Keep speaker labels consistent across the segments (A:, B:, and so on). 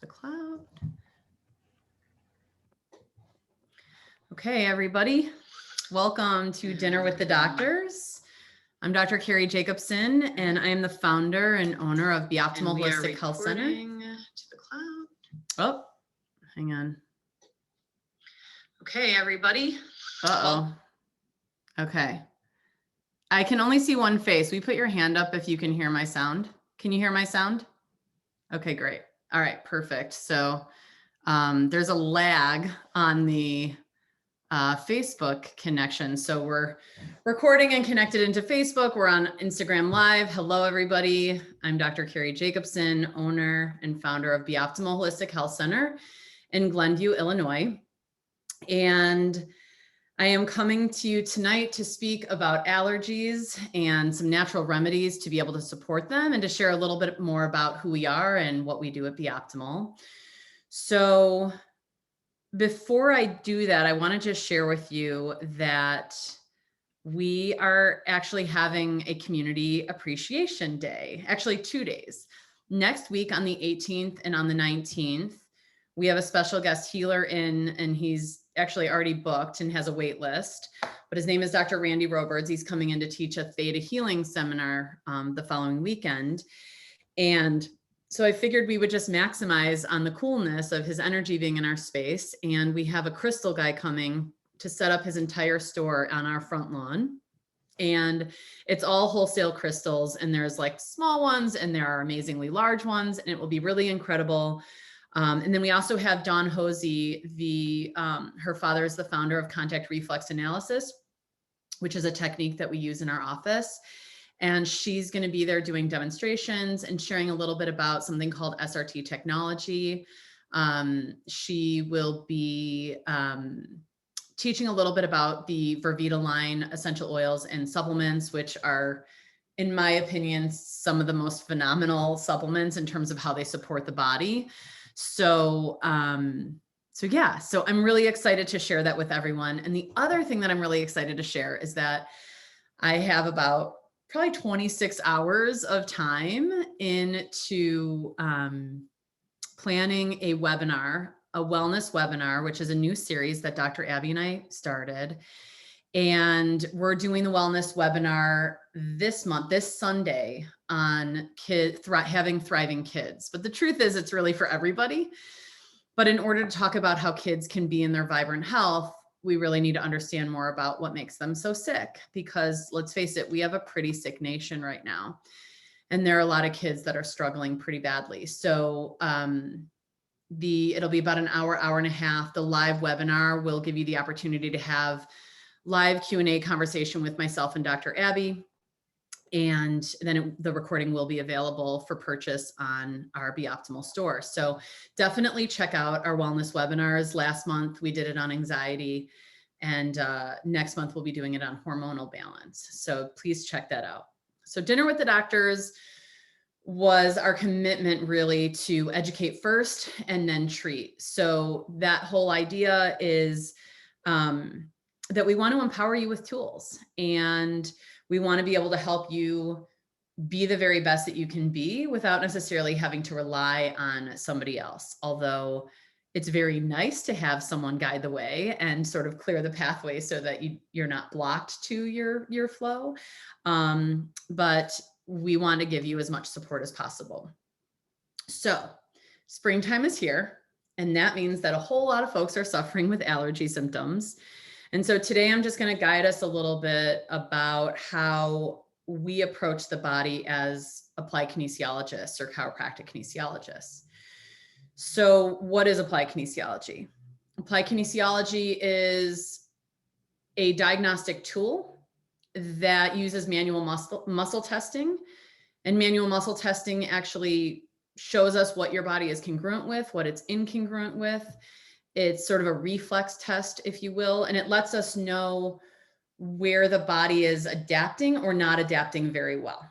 A: the cloud. Okay, everybody, welcome to Dinner with the Doctors. I'm Dr. Cari Jacobson, and I am the founder and owner of the Optimal Holistic Health Center. To the cloud. Oh, hang on. Okay, everybody. Uh-oh. Okay. I can only see one face. Will you put your hand up if you can hear my sound? Can you hear my sound? Okay, great. All right, perfect. So there's a lag on the Facebook connection. So we're recording and connected into Facebook. We're on Instagram Live. Hello, everybody. I'm Dr. Cari Jacobson, owner and founder of the Optimal Holistic Health Center in Glenview, Illinois. And I am coming to you tonight to speak about allergies and some natural remedies to be able to support them and to share a little bit more about who we are and what we do at Be Optimal. So before I do that, I want to just share with you that we are actually having a community appreciation day, actually 2 days. Next week on the 18th and on the 19th, we have a special guest healer in, and he's actually already booked and has a wait list, but his name is Dr. Randy Roberts. He's coming in to teach a theta healing seminar the following weekend. And so I figured we would just maximize on the coolness of his energy being in our space. And we have a crystal guy coming to set up his entire store on our front lawn. And it's all wholesale crystals, and there's like small ones and there are amazingly large ones, and it will be really incredible. And then we also have Dawn Hosey, her father is the founder of Contact Reflex Analysis, which is a technique that we use in our office. And she's going to be there doing demonstrations and sharing a little bit about something called SRT technology. She will be teaching a little bit about the Vervita line essential oils and supplements, which are, in my opinion, some of the most phenomenal supplements in terms of how they support the body. So I'm really excited to share that with everyone. And the other thing that I'm really excited to share is that I have about probably 26 hours of time into planning a webinar, a wellness webinar, which is a new series that Dr. Abby and I started. And we're doing the wellness webinar this month, this Sunday, on having thriving kids. But the truth is, it's really for everybody. But in order to talk about how kids can be in their vibrant health, we really need to understand more about what makes them so sick, because let's face it, we have a pretty sick nation right now. And there are a lot of kids that are struggling pretty badly. So it'll be about an hour, hour and a half. The live webinar will give you the opportunity to have live Q&A conversation with myself and Dr. Abby. And then the recording will be available for purchase on our Be Optimal store. So definitely check out our wellness webinars. Last month, we did it on anxiety, and next month we'll be doing it on hormonal balance. So please check that out. So Dinner with the Doctors was our commitment really to educate first and then treat. So that whole idea is that we want to empower you with tools, and we want to be able to help you be the very best that you can be without necessarily having to rely on somebody else. Although it's very nice to have someone guide the way and sort of clear the pathway so that you're not blocked to your flow. But we want to give you as much support as possible. So springtime is here, and that means that a whole lot of folks are suffering with allergy symptoms. And so today I'm just going to guide us a little bit about how we approach the body as applied kinesiologists or chiropractic kinesiologists. So what is applied kinesiology? Applied kinesiology is a diagnostic tool that uses manual muscle testing. And manual muscle testing actually shows us what your body is congruent with, what it's incongruent with. It's sort of a reflex test, if you will, and it lets us know where the body is adapting or not adapting very well.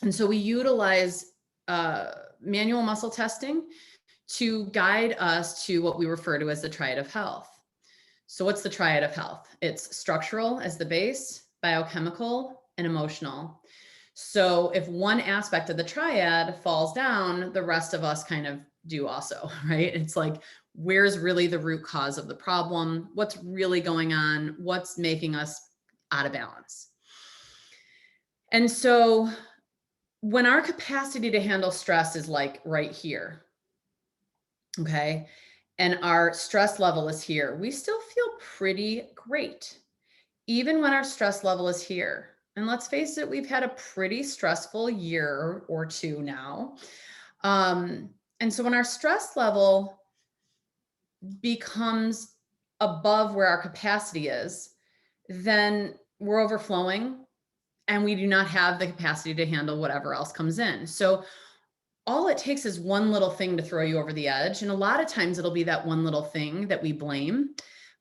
A: And so we utilize manual muscle testing to guide us to what we refer to as the triad of health. So what's the triad of health? It's structural as the base, biochemical, and emotional. So if one aspect of the triad falls down, the rest of us kind of do also, right? It's like, where's really the root cause of the problem? What's really going on? What's making us out of balance? And so when our capacity to handle stress is like right here, okay, and our stress level is here, we still feel pretty great, even when our stress level is here. And let's face it, we've had a pretty stressful year or two now. And so when our stress level becomes above where our capacity is, then we're overflowing and we do not have the capacity to handle whatever else comes in. So all it takes is one little thing to throw you over the edge. And a lot of times it'll be that one little thing that we blame,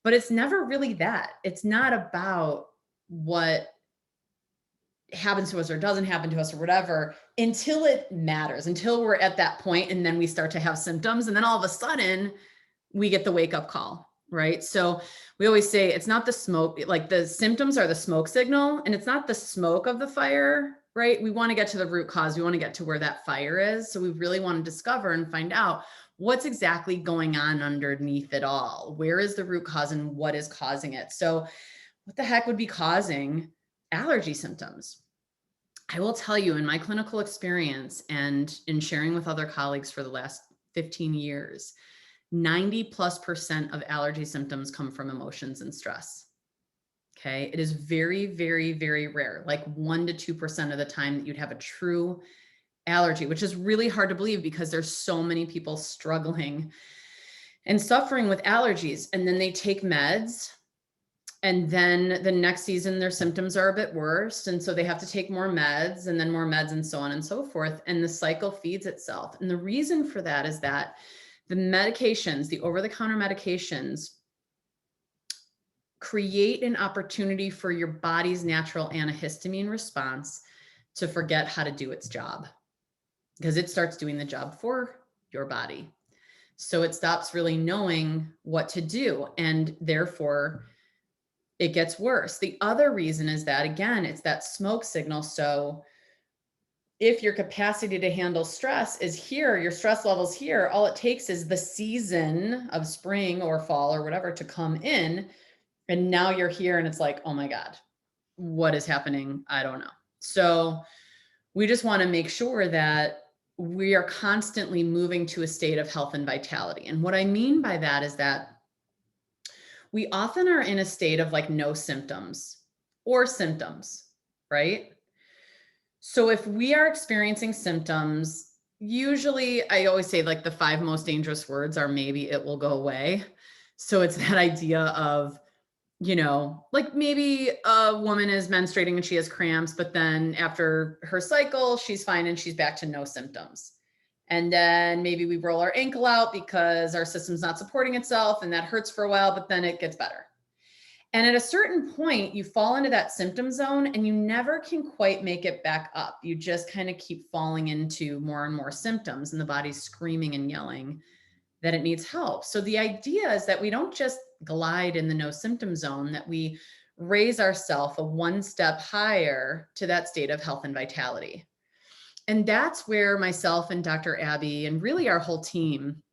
A: but it's never really that. It's not about what happens to us or doesn't happen to us or whatever until it matters, until we're at that point and then we start to have symptoms. And then all of a sudden we get the wake up call, right? So we always say it's not the smoke, like the symptoms are the smoke signal, and it's not the smoke of the fire, right? We want to get to the root cause. We want to get to where that fire is. So we really want to discover and find out what's exactly going on underneath it all. Where is the root cause and what is causing it? So what the heck would be causing allergy symptoms? I will tell you, in my clinical experience and in sharing with other colleagues for the last 15 years, 90+% of allergy symptoms come from emotions and stress. Okay. It is very, very, very rare, like 1 to 2% of the time that you'd have a true allergy, which is really hard to believe because there's so many people struggling and suffering with allergies. And then they take meds. And then the next season, their symptoms are a bit worse. And so they have to take more meds and then more meds and so on and so forth. And the cycle feeds itself. And the reason for that is that the medications, the over-the-counter medications, create an opportunity for your body's natural antihistamine response to forget how to do its job, because it starts doing the job for your body. So it stops really knowing what to do, and therefore it gets worse. The other reason is that, again, it's that smoke signal. So if your capacity to handle stress is here, your stress level's here, all it takes is the season of spring or fall or whatever to come in. And now you're here and it's like, oh my God, what is happening? I don't know. So we just want to make sure that we are constantly moving to a state of health and vitality. And what I mean by that is that we often are in a state of like no symptoms or symptoms, right? So if we are experiencing symptoms, usually I always say like the 5 most dangerous words are maybe it will go away. So it's that idea of, like maybe a woman is menstruating and she has cramps, but then after her cycle, she's fine and she's back to no symptoms. And then maybe we roll our ankle out because our system's not supporting itself and that hurts for a while, but then it gets better. And at a certain point, you fall into that symptom zone and you never can quite make it back up. You just kind of keep falling into more and more symptoms and the body's screaming and yelling that it needs help. So the idea is that we don't just glide in the no symptom zone, that we raise ourselves a one step higher to that state of health and vitality. And that's where myself and Dr. Abby and really our whole team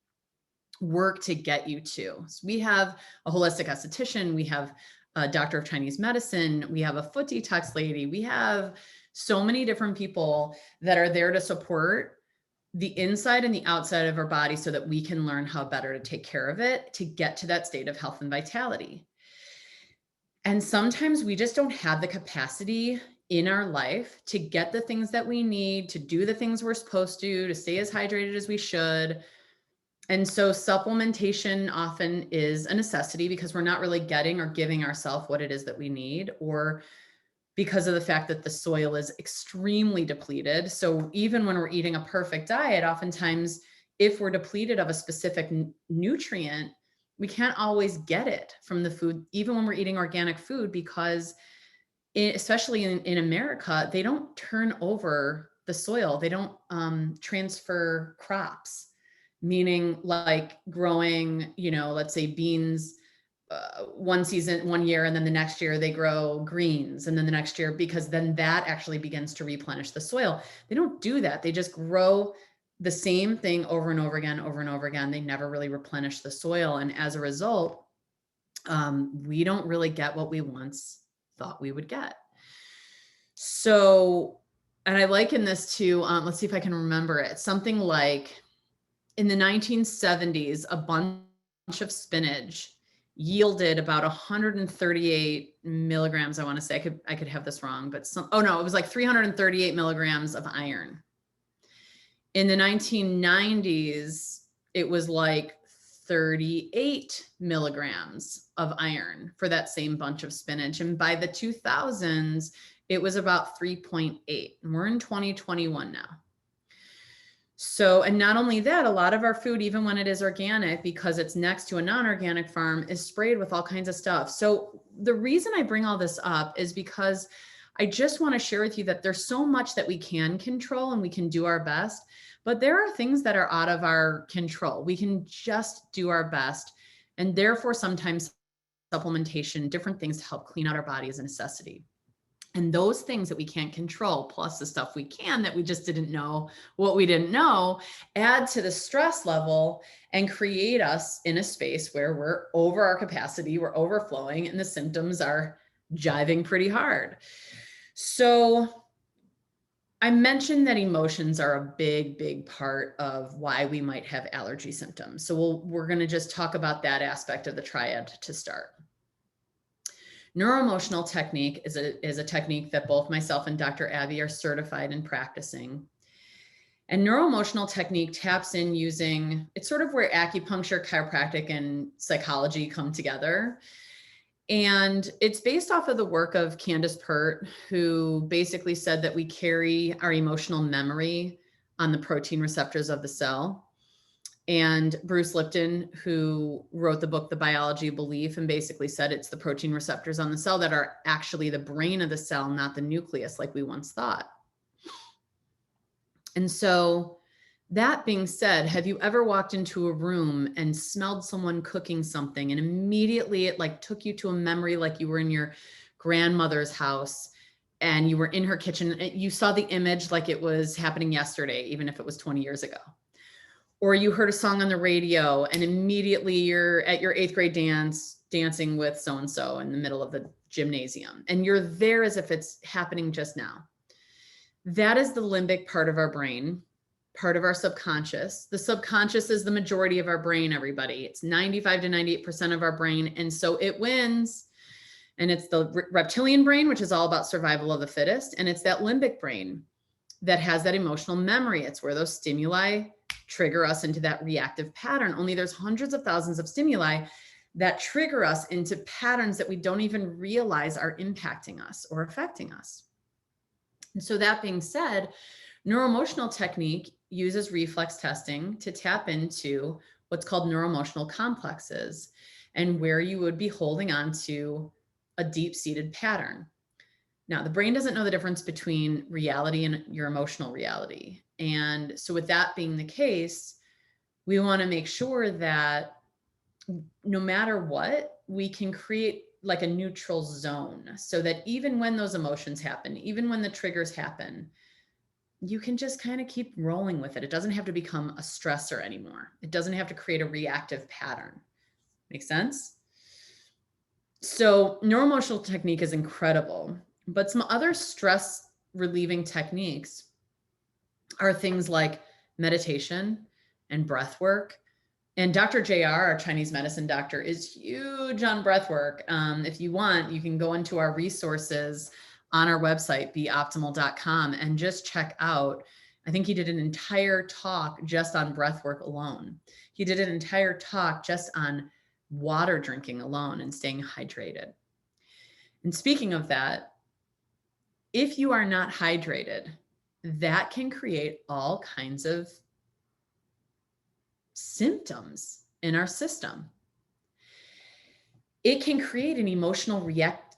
A: work to get you to. So we have a holistic esthetician, we have a doctor of Chinese medicine, we have a foot detox lady, we have so many different people that are there to support the inside and the outside of our body so that we can learn how better to take care of it to get to that state of health and vitality. And sometimes we just don't have the capacity in our life to get the things that we need, to do the things we're supposed to stay as hydrated as we should. And so supplementation often is a necessity because we're not really getting or giving ourselves what it is that we need, or because of the fact that the soil is extremely depleted. So even when we're eating a perfect diet, oftentimes if we're depleted of a specific nutrient, we can't always get it from the food, even when we're eating organic food, because especially in America, they don't turn over the soil. They don't transfer crops, meaning like growing, let's say beans one season, 1 year, and then the next year they grow greens, and then the next year, because then that actually begins to replenish the soil. They don't do that. They just grow the same thing over and over again, over and over again. They never really replenish the soil. And as a result, we don't really get what we once thought we would get. So, and I liken this to, let's see if I can remember it. Something like in the 1970s, a bunch of spinach yielded about 138 milligrams. I want to say I could have this wrong, but it was like 338 milligrams of iron. In the 1990s, it was like 38 milligrams of iron for that same bunch of spinach. And by the 2000s, it was about 3.8. And we're in 2021 now. So, and not only that, a lot of our food, even when it is organic, because it's next to a non-organic farm, is sprayed with all kinds of stuff. So the reason I bring all this up is because I just want to share with you that there's so much that we can control and we can do our best, but there are things that are out of our control. We can just do our best. And therefore, sometimes supplementation, different things to help clean out our body is a necessity. And those things that we can't control, plus the stuff we can that we just didn't know what we didn't know, add to the stress level and create us in a space where we're over our capacity, we're overflowing, and the symptoms are jiving pretty hard. So I mentioned that emotions are a big, big part of why we might have allergy symptoms. So we're going to just talk about that aspect of the triad to start. Neuroemotional technique is a technique that both myself and Dr. Abby are certified in practicing. And neuroemotional technique taps in using, it's sort of where acupuncture, chiropractic, and psychology come together. And it's based off of the work of Candace Pert, who basically said that we carry our emotional memory on the protein receptors of the cell. And Bruce Lipton, who wrote the book, The Biology of Belief, and basically said it's the protein receptors on the cell that are actually the brain of the cell, not the nucleus like we once thought. And so that being said, have you ever walked into a room and smelled someone cooking something and immediately it like took you to a memory like you were in your grandmother's house and you were in her kitchen, you saw the image like it was happening yesterday, even if it was 20 years ago? Or you heard a song on the radio and immediately you're at your 8th grade dancing with so-and-so in the middle of the gymnasium, and you're there as if it's happening just now. That is the limbic part of our brain, part of our subconscious. The subconscious is the majority of our brain, everybody. It's 95 to 98% of our brain. And so it wins. And it's the reptilian brain, which is all about survival of the fittest. And it's that limbic brain that has that emotional memory. It's where those stimuli trigger us into that reactive pattern. Only there's hundreds of thousands of stimuli that trigger us into patterns that we don't even realize are impacting us or affecting us. And so that being said, neuroemotional technique uses reflex testing to tap into what's called neuroemotional complexes and where you would be holding on to a deep-seated pattern. Now, the brain doesn't know the difference between reality and your emotional reality. And so with that being the case, we want to make sure that no matter what, we can create like a neutral zone so that even when those emotions happen, even when the triggers happen, you can just kind of keep rolling with it. It doesn't have to become a stressor anymore. It doesn't have to create a reactive pattern. Make sense? So neuroemotional technique is incredible, but some other stress relieving techniques are things like meditation and breath work. And Dr. JR, our Chinese medicine doctor, is huge on breath work. If you want, you can go into our resources on our website, beoptimal.com, and just check out. I think he did an entire talk just on breath work alone. He did an entire talk just on water drinking alone and staying hydrated. And speaking of that, if you are not hydrated, that can create all kinds of symptoms in our system. It can create an emotional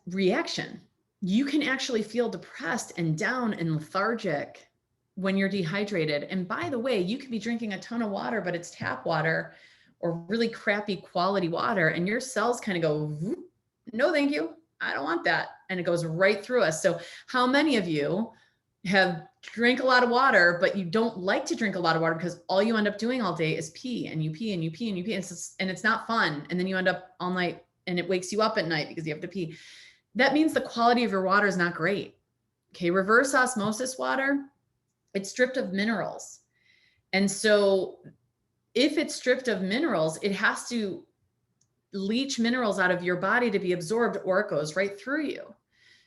A: reaction. You can actually feel depressed and down and lethargic when you're dehydrated. And by the way, you could be drinking a ton of water, but it's tap water or really crappy quality water, and your cells kind of go, no, thank you. I don't want that. And it goes right through us. So how many of you drink a lot of water, but you don't like to drink a lot of water because all you end up doing all day is pee and you pee and you pee and you pee. And it's not fun. And then you end up all night and it wakes you up at night because you have to pee. That means the quality of your water is not great. Okay. Reverse osmosis water, it's stripped of minerals. And so if it's stripped of minerals, it has to leach minerals out of your body to be absorbed, or it goes right through you.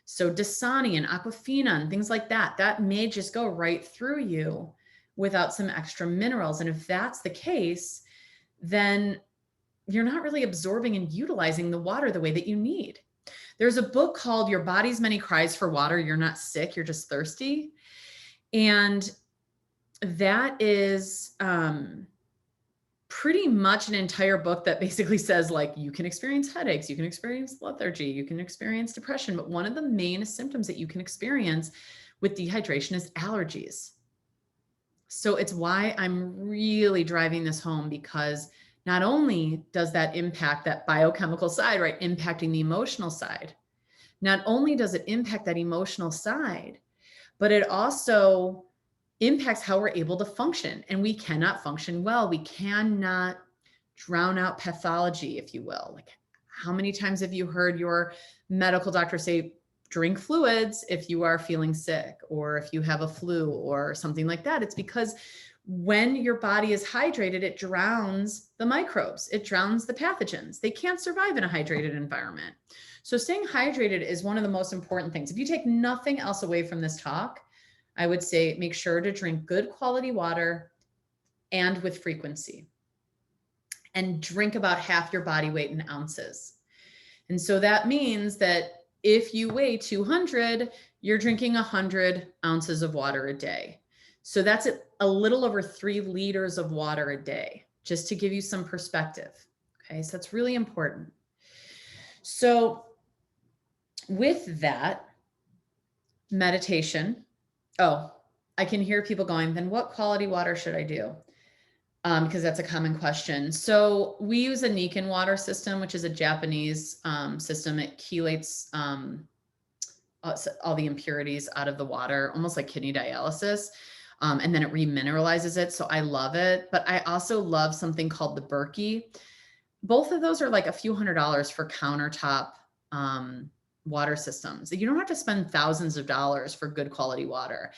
A: So Dasani and Aquafina and things like that, that may just go right through you without some extra minerals. And if that's the case, then you're not really absorbing and utilizing the water the way that you need. There's a book called Your Body's Many Cries for Water. You're not sick, you're just thirsty. And that is pretty much an entire book that basically says, like, you can experience headaches, you can experience lethargy, you can experience depression, but one of the main symptoms that you can experience with dehydration is allergies. So it's why I'm really driving this home, because not only does that impact that biochemical side, right, impacting the emotional side, not only does it impact that emotional side, but it also impacts how we're able to function. And we cannot function well. We cannot drown out pathology, if you will. Like, how many times have you heard your medical doctor say, drink fluids if you are feeling sick, or if you have a flu or something like that? It's because when your body is hydrated, it drowns the microbes, it drowns the pathogens. They can't survive in a hydrated environment. So staying hydrated is one of the most important things. If you take nothing else away from this talk, I would say make sure to drink good quality water and with frequency, and drink about half your body weight in ounces. And so that means that if you weigh 200, you're drinking 100 ounces of water a day. So that's a little over 3 liters of water a day, just to give you some perspective. Okay, so that's really important. So with that, meditation. Oh, I can hear people going, then what quality water should I do? Because that's a common question. So we use a Nikken water system, which is a Japanese system. It chelates all the impurities out of the water, almost like kidney dialysis. And then it remineralizes it. So I love it. But I also love something called the Berkey. Both of those are like a few $100s for countertop water systems. You don't have to spend thousands of dollars for good quality water.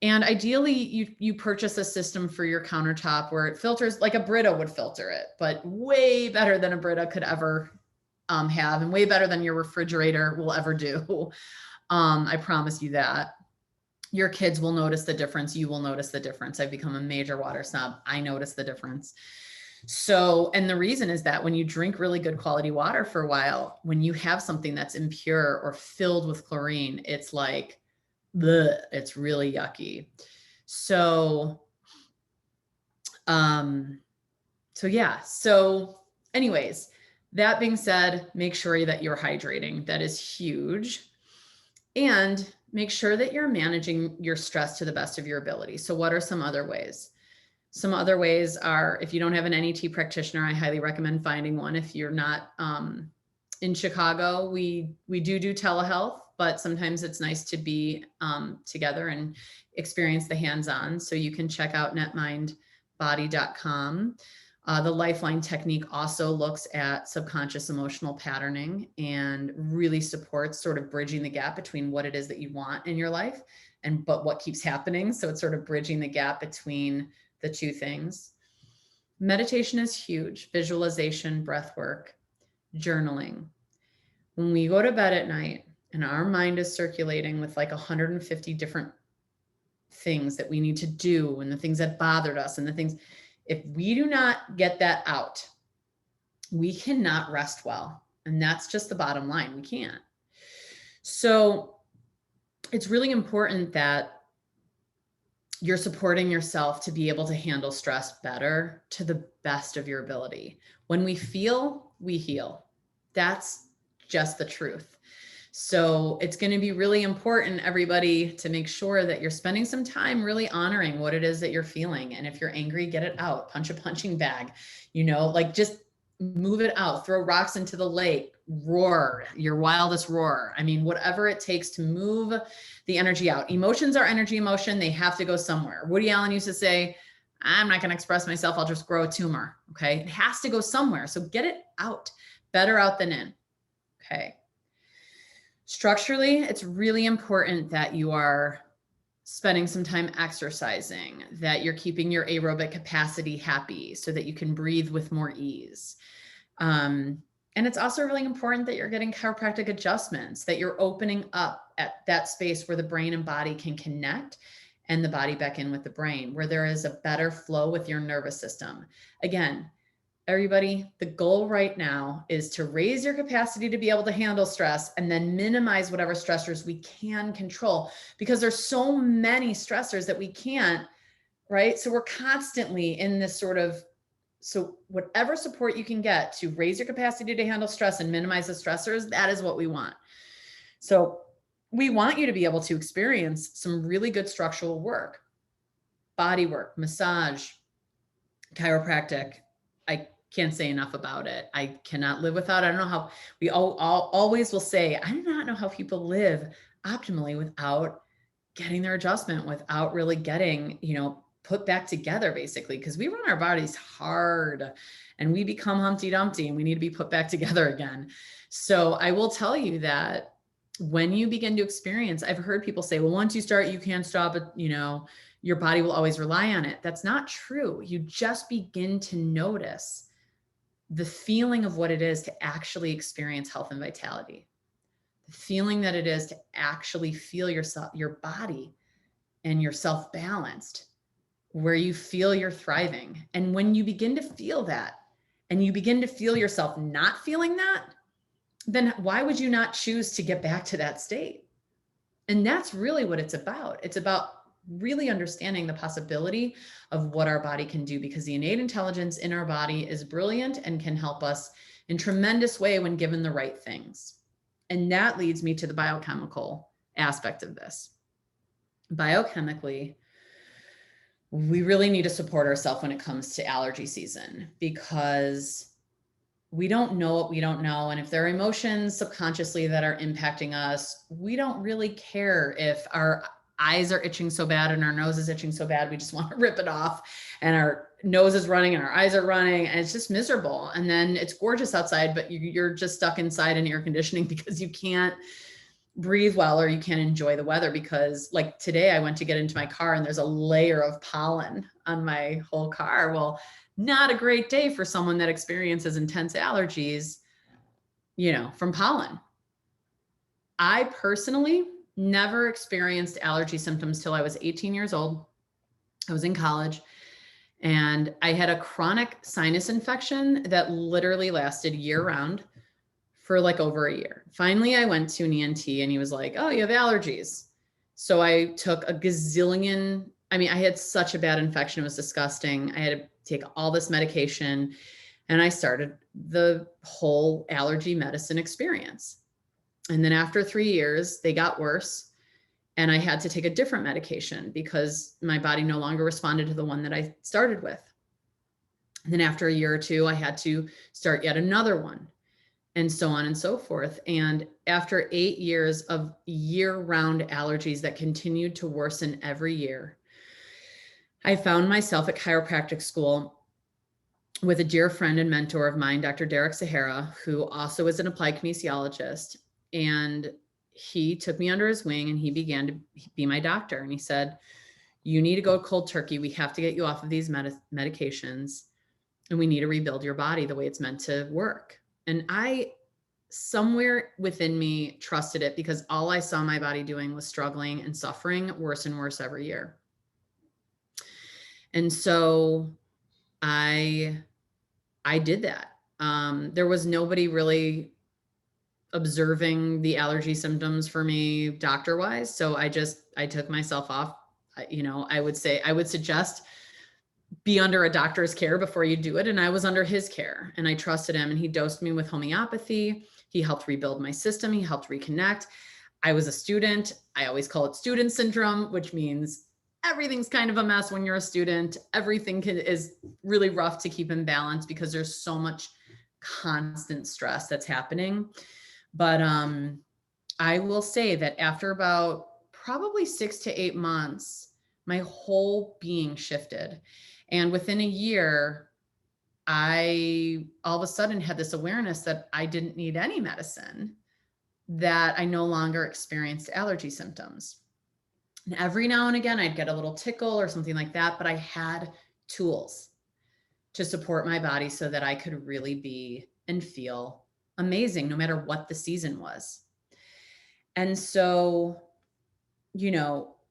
A: And ideally, you purchase a system for your countertop where it filters like a Brita would filter it, but way better than a Brita could ever have, and way better than your refrigerator will ever do. I promise you that. Your kids will notice the difference. You will notice the difference. I've become a major water snob. I notice the difference. So, and the reason is that when you drink really good quality water for a while, when you have something that's impure or filled with chlorine, it's like, bleh, it's really yucky. So, yeah. So anyways, that being said, make sure that you're hydrating. That is huge. And make sure that you're managing your stress to the best of your ability. So what are some other ways? Some other ways are, if you don't have an NET practitioner, I highly recommend finding one. If you're not in Chicago, we do telehealth, but sometimes it's nice to be together and experience the hands-on. So you can check out netmindbody.com. The Lifeline technique also looks at subconscious emotional patterning and really supports sort of bridging the gap between what it is that you want in your life but what keeps happening. So it's sort of bridging the gap between the two things. Meditation is huge. Visualization, breath work, journaling. When we go to bed at night and our mind is circulating with like 150 different things that we need to do, and the things that bothered us, and the things, if we do not get that out, we cannot rest well. And that's just the bottom line. We can't. So it's really important that you're supporting yourself to be able to handle stress better to the best of your ability. When we feel, we heal. That's just the truth. So it's going to be really important, everybody, to make sure that you're spending some time really honoring what it is that you're feeling. And if you're angry, get it out, punch a punching bag, like just move it out, throw rocks into the lake, roar, your wildest roar. I mean, whatever it takes to move the energy out. Emotions are energy emotion. They have to go somewhere. Woody Allen used to say, I'm not going to express myself. I'll just grow a tumor. Okay. It has to go somewhere. So get it out. Better out than in. Okay. Structurally, it's really important that you are spending some time exercising, that you're keeping your aerobic capacity happy so that you can breathe with more ease. And it's also really important that you're getting chiropractic adjustments, that you're opening up at that space where the brain and body can connect and the body back in with the brain, where there is a better flow with your nervous system. Again, everybody, the goal right now is to raise your capacity to be able to handle stress and then minimize whatever stressors we can control, because there's so many stressors that we can't, right? So we're constantly in this sort of, so whatever support you can get to raise your capacity to handle stress and minimize the stressors, that is what we want. So we want you to be able to experience some really good structural work, body work, massage, chiropractic. I can't say enough about it. I cannot live without it. I don't know how we always will say, I do not know how people live optimally without getting their adjustment, without really getting, put back together basically, because we run our bodies hard and we become Humpty Dumpty and we need to be put back together again. So I will tell you that when you begin to experience, I've heard people say, well, once you start, you can't stop it, your body will always rely on it. That's not true. You just begin to notice the feeling of what it is to actually experience health and vitality, the feeling that it is to actually feel yourself, your body and yourself balanced, where you feel you're thriving. And when you begin to feel that and you begin to feel yourself not feeling that, then why would you not choose to get back to that state? And that's really what it's about. It's about really understanding the possibility of what our body can do, because the innate intelligence in our body is brilliant and can help us in tremendous way when given the right things. And that leads me to the biochemical aspect of this. Biochemically, we really need to support ourselves when it comes to allergy season, because we don't know what we don't know. And if there are emotions subconsciously that are impacting us, we don't really care if our eyes are itching so bad and our nose is itching so bad, we just want to rip it off, and our nose is running and our eyes are running and it's just miserable. And then it's gorgeous outside, but you're just stuck inside in air conditioning because you can't breathe well or you can't enjoy the weather. Because like today I went to get into my car and there's a layer of pollen on my whole car. Well, not a great day for someone that experiences intense allergies, from pollen. I personally never experienced allergy symptoms till I was 18 years old. I was in college and I had a chronic sinus infection that literally lasted year round for like over a year. Finally, I went to an ENT and he was like, oh, you have allergies. So I took a gazillion. I had such a bad infection. It was disgusting. I had to take all this medication and I started the whole allergy medicine experience. And then after 3 years, they got worse and I had to take a different medication because my body no longer responded to the one that I started with. And then after a year or two, I had to start yet another one, and so on and so forth. And after 8 years of year-round allergies that continued to worsen every year, I found myself at chiropractic school with a dear friend and mentor of mine, Dr. Derek Sahara, who also is an applied kinesiologist. And he took me under his wing and he began to be my doctor. And he said, you need to go cold turkey. We have to get you off of these medications and we need to rebuild your body the way it's meant to work. And I, somewhere within me, trusted it, because all I saw my body doing was struggling and suffering worse and worse every year. And so I did that. There was nobody really observing the allergy symptoms for me doctor wise. So I took myself off. I would suggest be under a doctor's care before you do it. And I was under his care and I trusted him, and he dosed me with homeopathy. He helped rebuild my system. He helped reconnect. I was a student. I always call it student syndrome, which means everything's kind of a mess when you're a student. Everything is really rough to keep in balance because there's so much constant stress that's happening. But I will say that after about probably 6 to 8 months, my whole being shifted. And within a year, I all of a sudden had this awareness that I didn't need any medicine, that I no longer experienced allergy symptoms. And every now and again, I'd get a little tickle or something like that, but I had tools to support my body so that I could really be and feel amazing no matter what the season was. And so,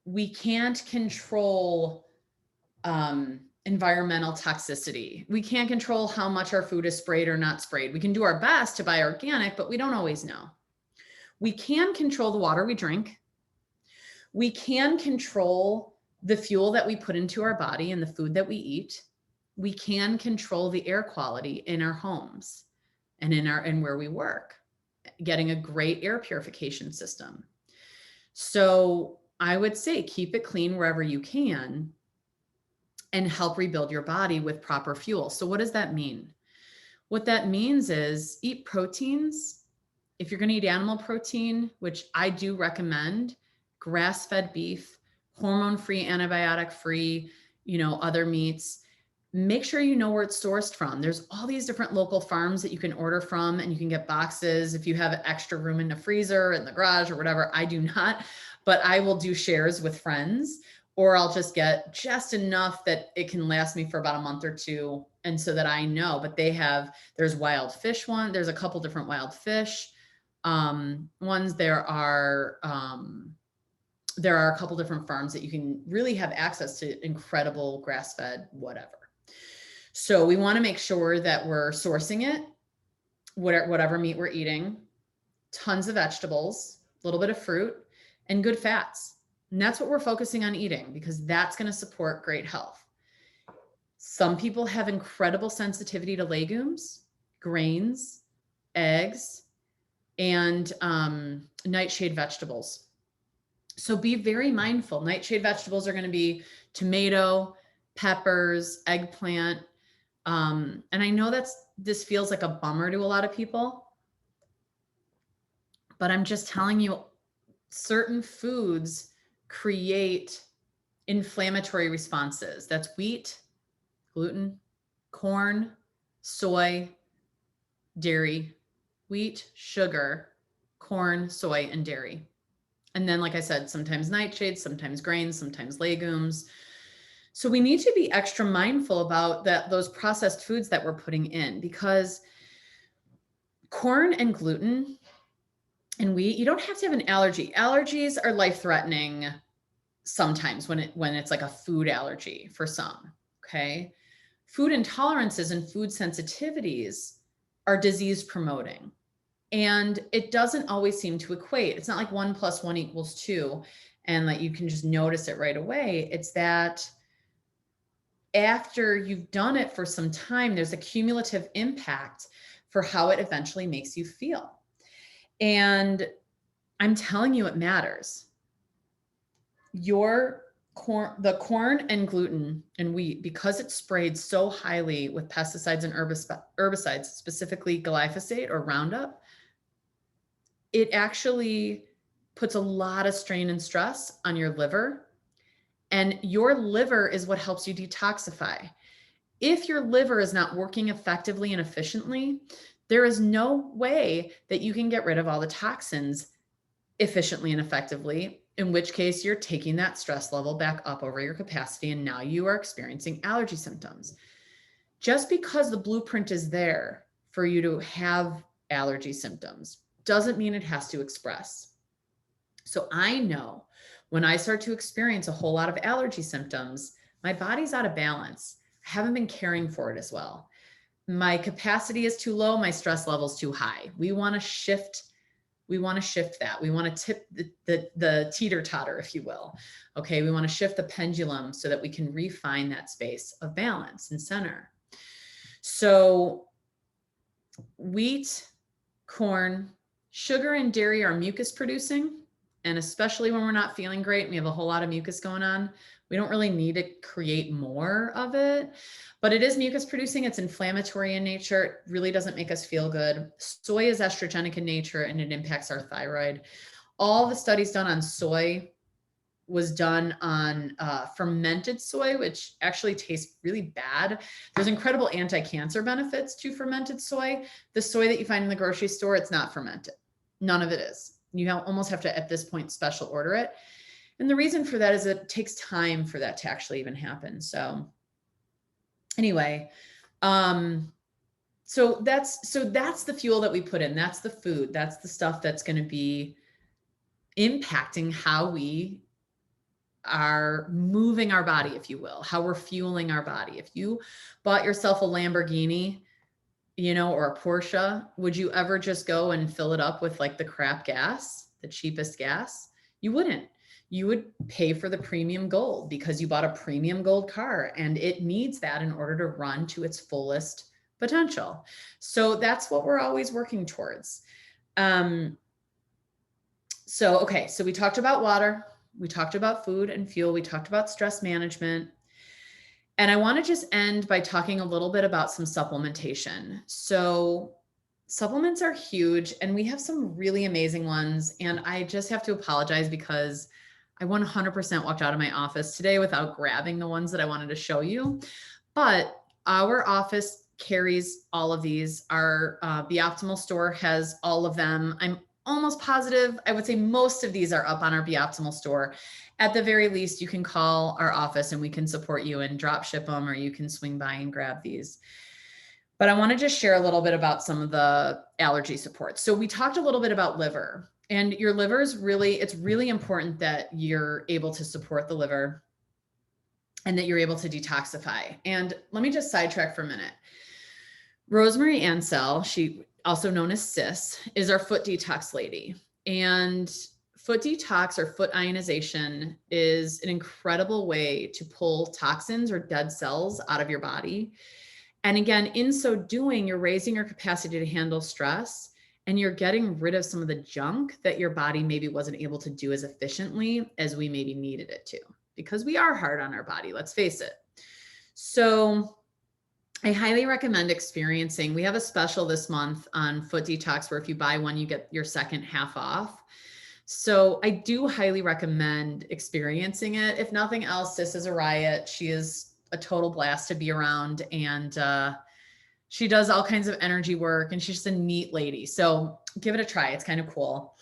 A: we can't control environmental toxicity. We can't control how much our food is sprayed or not sprayed. We can do our best to buy organic, but we don't always know. We can control the water we drink. We can control the fuel that we put into our body and the food that we eat. We can control the air quality in our homes and where we work, getting a great air purification system. So I would say keep it clean wherever you can and help rebuild your body with proper fuel. So what does that mean? What that means is eat proteins. If you're going to eat animal protein, which I do recommend, grass-fed beef, hormone-free, antibiotic-free, other meats. Make sure you know where it's sourced from. There's all these different local farms that you can order from, and you can get boxes if you have extra room in the freezer, in the garage, or whatever. I do not, but I will do shares with friends, or I'll just get just enough that it can last me for about a month or two. And so that I know, but there's wild fish one. There's a couple different wild fish ones. There are a couple different farms that you can really have access to incredible grass-fed whatever. So we want to make sure that we're sourcing it, whatever meat we're eating, tons of vegetables, a little bit of fruit, and good fats. And that's what we're focusing on eating, because that's going to support great health. Some people have incredible sensitivity to legumes, grains, eggs, and nightshade vegetables. So be very mindful. Nightshade vegetables are going to be tomato, peppers, eggplant. And I know this feels like a bummer to a lot of people, but I'm just telling you, certain foods create inflammatory responses. That's wheat, gluten, corn, soy, dairy, wheat, sugar, corn, soy, and dairy. And then, like I said, sometimes nightshades, sometimes grains, sometimes legumes. So we need to be extra mindful about those processed foods that we're putting in, because corn and gluten and wheat, you don't have to have an allergy. Allergies are life-threatening sometimes when it's like a food allergy for some, okay? Food intolerances and food sensitivities are disease promoting. And it doesn't always seem to equate. It's not like 1 + 1 = 2 and like you can just notice it right away. It's that after you've done it for some time, there's a cumulative impact for how it eventually makes you feel. And I'm telling you, it matters. The corn and gluten and wheat, because it's sprayed so highly with pesticides and herbicides, specifically glyphosate or Roundup, it actually puts a lot of strain and stress on your liver. And your liver is what helps you detoxify. If your liver is not working effectively and efficiently, there is no way that you can get rid of all the toxins efficiently and effectively, in which case you're taking that stress level back up over your capacity, and now you are experiencing allergy symptoms. Just because the blueprint is there for you to have allergy symptoms doesn't mean it has to express. So I know when I start to experience a whole lot of allergy symptoms, my body's out of balance. I haven't been caring for it as well. My capacity is too low. My stress level is too high. We want to shift that. We want to tip the teeter-totter, if you will. Okay. We want to shift the pendulum so that we can refine that space of balance and center. So wheat, corn, sugar, and dairy are mucus producing. And especially when we're not feeling great and we have a whole lot of mucus going on, We don't really need to create more of it, but it is mucus producing. It's inflammatory in nature. It really doesn't make us feel good. Soy is estrogenic in nature and it impacts our thyroid. All the studies done on soy was done on fermented soy, which actually tastes really bad. There's incredible anti-cancer benefits to fermented soy. The soy that you find in the grocery store, it's not fermented. None of it is. You almost have to, at this point, special order it. And the reason for that is it takes time for that to actually even happen. So anyway, so that's the fuel that we put in. That's the food. That's the stuff that's going to be impacting how we are moving our body, if you will, how we're fueling our body. If you bought yourself a Lamborghini, you know, or a Porsche, would you ever just go and fill it up with like the crap gas, the cheapest gas? You wouldn't. You would pay for the premium gold because you bought a premium gold car and it needs that in order to run to its fullest potential. So that's what we're always working towards. Okay, so we talked about water. We talked about food and fuel. We talked about stress management. And I want to just end by talking a little bit about some supplementation. So supplements are huge and we have some really amazing ones. And I just have to apologize because I 100% walked out of my office today without grabbing the ones that I wanted to show you. But our office carries all of these. Our The Optimal store has all of them. I'm almost positive, I would say most of these are up on our Be Optimal store. At the very least, you can call our office and we can support you and drop ship them, or you can swing by and grab these. But I want to just share a little bit about some of the allergy support. So we talked a little bit about liver, and your liver is it's really important that you're able to support the liver and that you're able to detoxify. And let me just sidetrack for a minute. Rosemary Ansell, she also known as Sis, is our foot detox lady. And foot detox or foot ionization is an incredible way to pull toxins or dead cells out of your body. And again, in so doing, you're raising your capacity to handle stress and you're getting rid of some of the junk that your body maybe wasn't able to do as efficiently as we maybe needed it to, because we are hard on our body, let's face it. So I highly recommend experiencing. We have a special this month on foot detox where if you buy one, you get your second half off. So I do highly recommend experiencing it. If nothing else, Sis is a riot. She is a total blast to be around, and she does all kinds of energy work, and she's just a neat lady. So give it a try. It's kind of cool.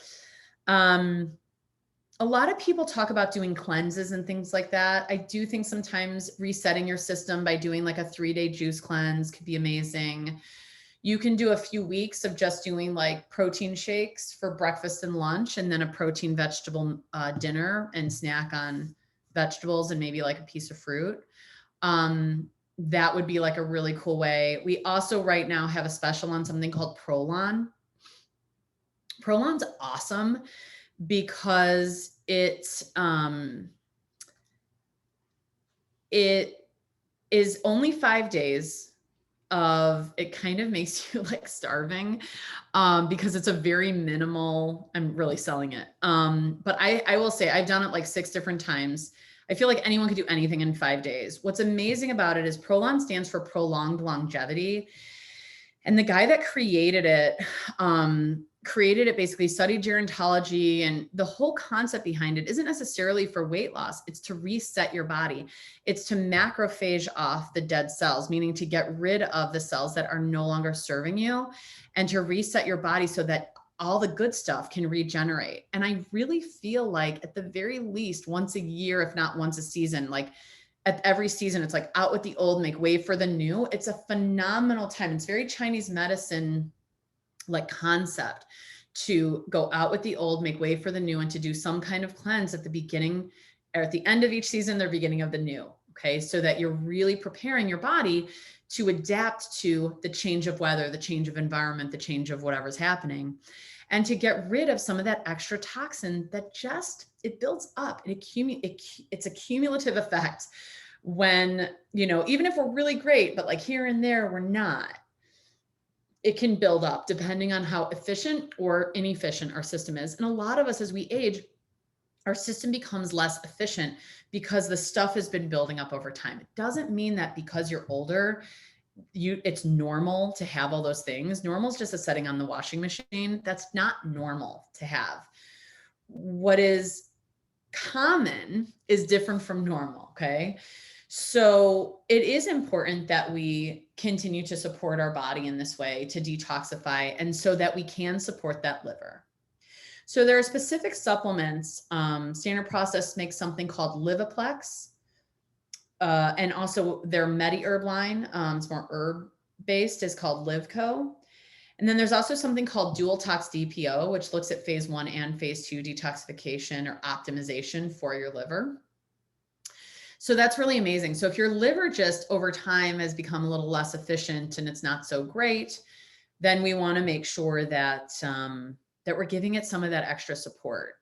A: A lot of people talk about doing cleanses and things like that. I do think sometimes resetting your system by doing like a 3-day juice cleanse could be amazing. You can do a few weeks of just doing like protein shakes for breakfast and lunch, and then a protein vegetable dinner and snack on vegetables and maybe like a piece of fruit. That would be like a really cool way. We also right now have a special on something called Prolon. Prolon's awesome because it is only 5 days of, it kind of makes you like starving because it's a very minimal, I'm really selling it. But I will say I've done it like 6 different times. I feel like anyone could do anything in 5 days. What's amazing about it is Prolon stands for prolonged longevity. And the guy that created it basically studied gerontology, and the whole concept behind it isn't necessarily for weight loss. It's to reset your body. It's to macrophage off the dead cells, meaning to get rid of the cells that are no longer serving you and to reset your body so that all the good stuff can regenerate. And I really feel like at the very least once a year, if not once a season, like at every season, it's like out with the old, make way for the new. It's a phenomenal time. It's very Chinese medicine like concept to go out with the old, make way for the new, and to do some kind of cleanse at the beginning or at the end of each season, the beginning of the new. Okay. So that you're really preparing your body to adapt to the change of weather, the change of environment, the change of whatever's happening, and to get rid of some of that extra toxin that just, it builds up. It's a cumulative effect when, you know, even if we're really great, but like here and there, we're not. It can build up depending on how efficient or inefficient our system is. And a lot of us, as we age, our system becomes less efficient because the stuff has been building up over time. It doesn't mean that because you're older, it's normal to have all those things. Normal is just a setting on the washing machine. That's not normal to have. What is common is different from normal. Okay. So it is important that we continue to support our body in this way to detoxify, and so that we can support that liver. So there are specific supplements. Standard Process makes something called Liviplex, and also their MediHerb line. It's more herb based, is called Livco. And then there's also something called Dual Tox DPO, which looks at phase 1 and phase 2 detoxification or optimization for your liver. So that's really amazing. So if your liver just over time has become a little less efficient and it's not so great, then we want to make sure that that we're giving it some of that extra support.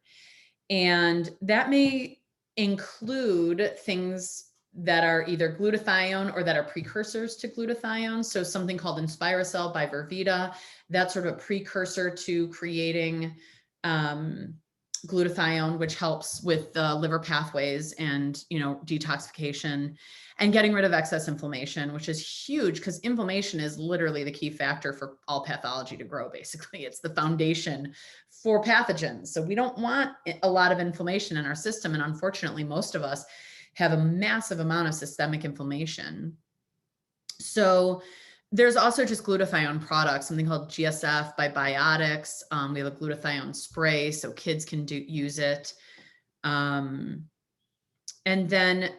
A: And that may include things that are either glutathione or that are precursors to glutathione. So something called Inspiracell by Vervita, that's sort of a precursor to creating glutathione, which helps with the liver pathways and, detoxification and getting rid of excess inflammation, which is huge because inflammation is literally the key factor for all pathology to grow. Basically, it's the foundation for pathogens. So we don't want a lot of inflammation in our system. And unfortunately, most of us have a massive amount of systemic inflammation. So there's also just glutathione products, something called GSF by Biotics. We have a glutathione spray, so kids can use it. And then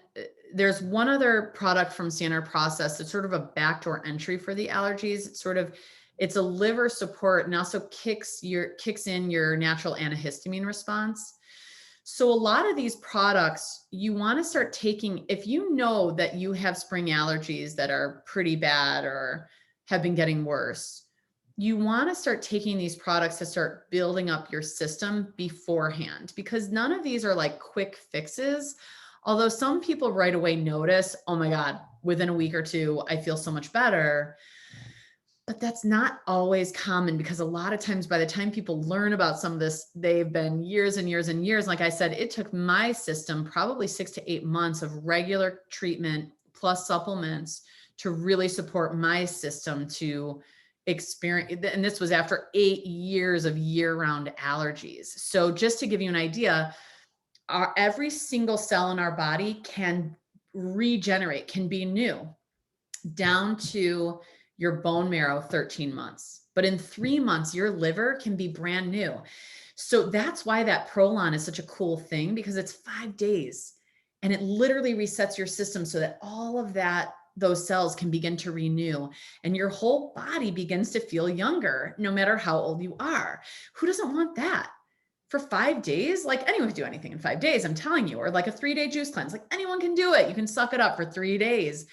A: there's one other product from Standard Process. It's sort of a backdoor entry for the allergies. It's a liver support and also kicks in your natural antihistamine response. So a lot of these products you want to start taking if you know that you have spring allergies that are pretty bad or have been getting worse. You want to start taking these products to start building up your system beforehand, because none of these are like quick fixes. Although some people right away notice, oh my God, within a week or two, I feel so much better. But that's not always common, because a lot of times by the time people learn about some of this, they've been years and years and years. Like I said, it took my system probably 6 to 8 months of regular treatment plus supplements to really support my system to experience. And this was after 8 years of year-round allergies. So just to give you an idea, every single cell in our body can regenerate, can be new, down to your bone marrow 13 months. But in 3 months, your liver can be brand new. So that's why that Prolon is such a cool thing, because it's 5 days and it literally resets your system so that all of those cells can begin to renew and your whole body begins to feel younger, no matter how old you are. Who doesn't want that? For 5 days, like anyone can do anything in 5 days, I'm telling you, or like a 3-day juice cleanse, like anyone can do it. You can suck it up for 3 days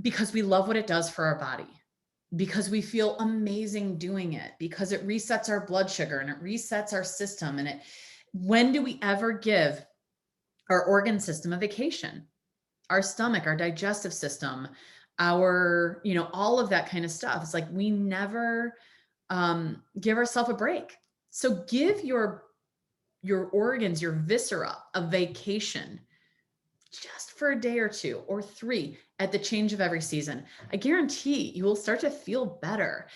A: because we love what it does for our body, because we feel amazing doing it, because it resets our blood sugar and it resets our system. And when do we ever give our organ system a vacation? Our stomach, our digestive system, all of that kind of stuff. It's like we never give ourselves a break. So give your organs, your viscera, a vacation just for a day or 2 or 3 at the change of every season. I guarantee you will start to feel better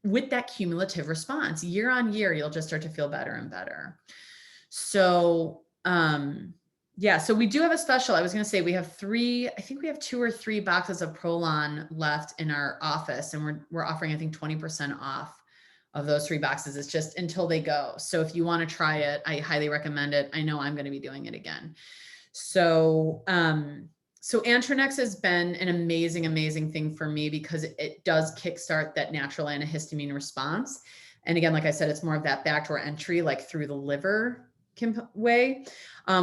A: with that cumulative response. Year on year, you'll just start to feel better and better. So, so we do have a special. I was going to say we have 2 or 3 boxes of Prolon left in our office, and we're offering, I think, 20% off of those 3 boxes. It's just until they go. So if you want to try it, I highly recommend it. I know I'm going to be doing it again. So Antronex has been an amazing, amazing thing for me because it does kickstart that natural antihistamine response. And again, like I said, it's more of that backdoor entry, like through the liver way.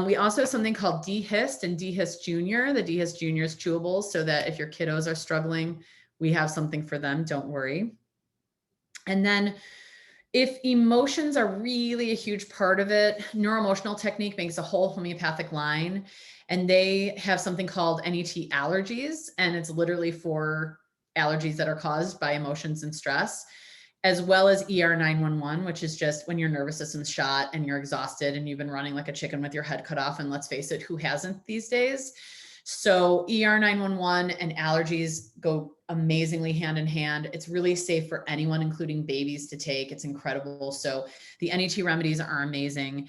A: We also have something called D-Hist and D-Hist Junior. The D-Hist Junior is chewable, so that if your kiddos are struggling, we have something for them. Don't worry. And then if emotions are really a huge part of it, Neuroemotional Technique makes a whole homeopathic line, and they have something called NET Allergies, and it's literally for allergies that are caused by emotions and stress. as well as ER 911, which is just when your nervous system's shot and you're exhausted and you've been running like a chicken with your head cut off. And let's face it, who hasn't these days? So ER 911 and allergies go amazingly hand in hand. It's really safe for anyone, including babies, to take. It's incredible. So the NET remedies are amazing.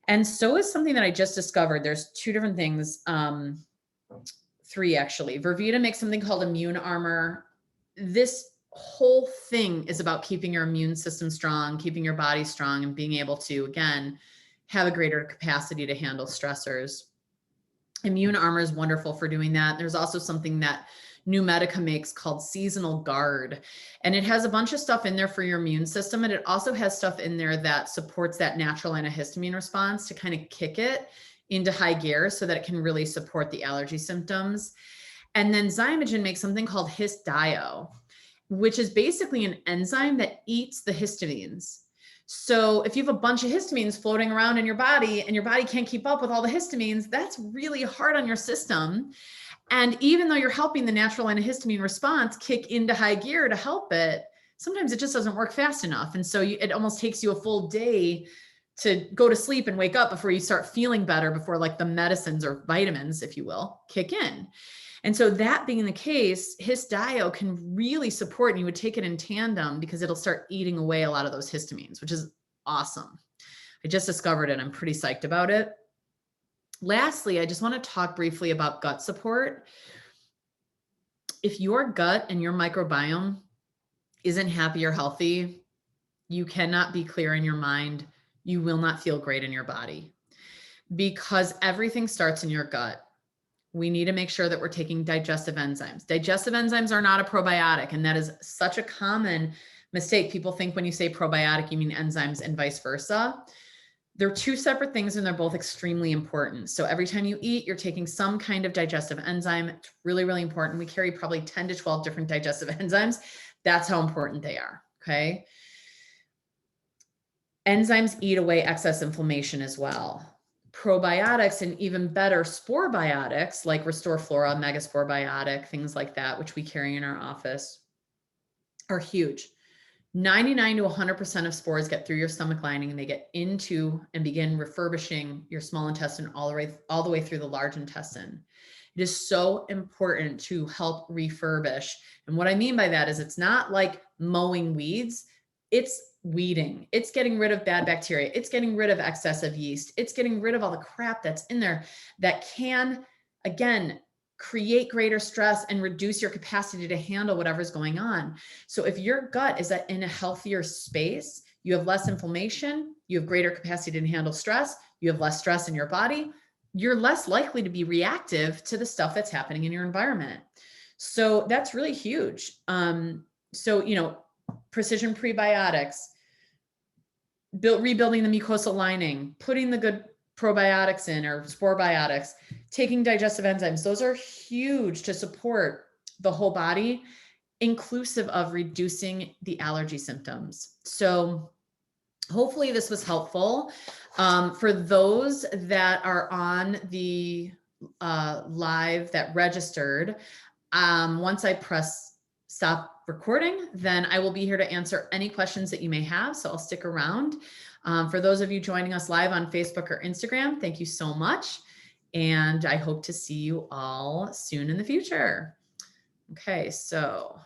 A: And so is something that I just discovered. There's two different things. Three actually. Vervita makes something called immune armor. This whole thing is about keeping your immune system strong, keeping your body strong, and being able to, again, have a greater capacity to handle stressors. Immune armor is wonderful for doing that. There's also something that New Medica makes called Seasonal Guard. And it has a bunch of stuff in there for your immune system. And it also has stuff in there that supports that natural antihistamine response to kind of kick it into high gear so that it can really support the allergy symptoms. And then Zymogen makes something called Hisdio, which is basically an enzyme that eats the histamines. So if you have a bunch of histamines floating around in your body and your body can't keep up with all the histamines, that's really hard on your system. And even though you're helping the natural antihistamine response kick into high gear to help it, sometimes it just doesn't work fast enough. And so it almost takes you a full day to go to sleep and wake up before you start feeling better, before like the medicines or vitamins, if you will, kick in. And so that being the case, Hisdio can really support, and you would take it in tandem because it'll start eating away a lot of those histamines, which is awesome. I just discovered it. I'm pretty psyched about it. Lastly, I just want to talk briefly about gut support. If your gut and your microbiome isn't happy or healthy, you cannot be clear in your mind. You will not feel great in your body, because everything starts in your gut. We need to make sure that we're taking digestive enzymes. Digestive enzymes are not a probiotic, and that is such a common mistake. People think when you say probiotic, you mean enzymes, and vice versa. They're two separate things, and they're both extremely important. So every time you eat, you're taking some kind of digestive enzyme. It's really, really important. We carry probably 10 to 12 different digestive enzymes. That's how important they are, okay? Enzymes eat away excess inflammation as well. Probiotics, and even better, spore biotics like Restore Flora, Megaspore Biotic, things like that, which we carry in our office, are huge. 99 to 100% of spores get through your stomach lining, and they get into and begin refurbishing your small intestine all the way through the large intestine. It is so important to help refurbish. And what I mean by that is it's not like mowing weeds, it's weeding. It's getting rid of bad bacteria. It's getting rid of excessive yeast. It's getting rid of all the crap that's in there that can, again, create greater stress and reduce your capacity to handle whatever's going on. So if your gut is in a healthier space, you have less inflammation, you have greater capacity to handle stress, you have less stress in your body, you're less likely to be reactive to the stuff that's happening in your environment. So that's really huge. Precision prebiotics, rebuilding the mucosal lining, putting the good probiotics in, or spore biotics, taking digestive enzymes. Those are huge to support the whole body, inclusive of reducing the allergy symptoms. So hopefully this was helpful. For those that are on the live that registered, once I press stop recording, then I will be here to answer any questions that you may have. So I'll stick around. For those of you joining us live on Facebook or Instagram, thank you so much. And I hope to see you all soon in the future. Okay, so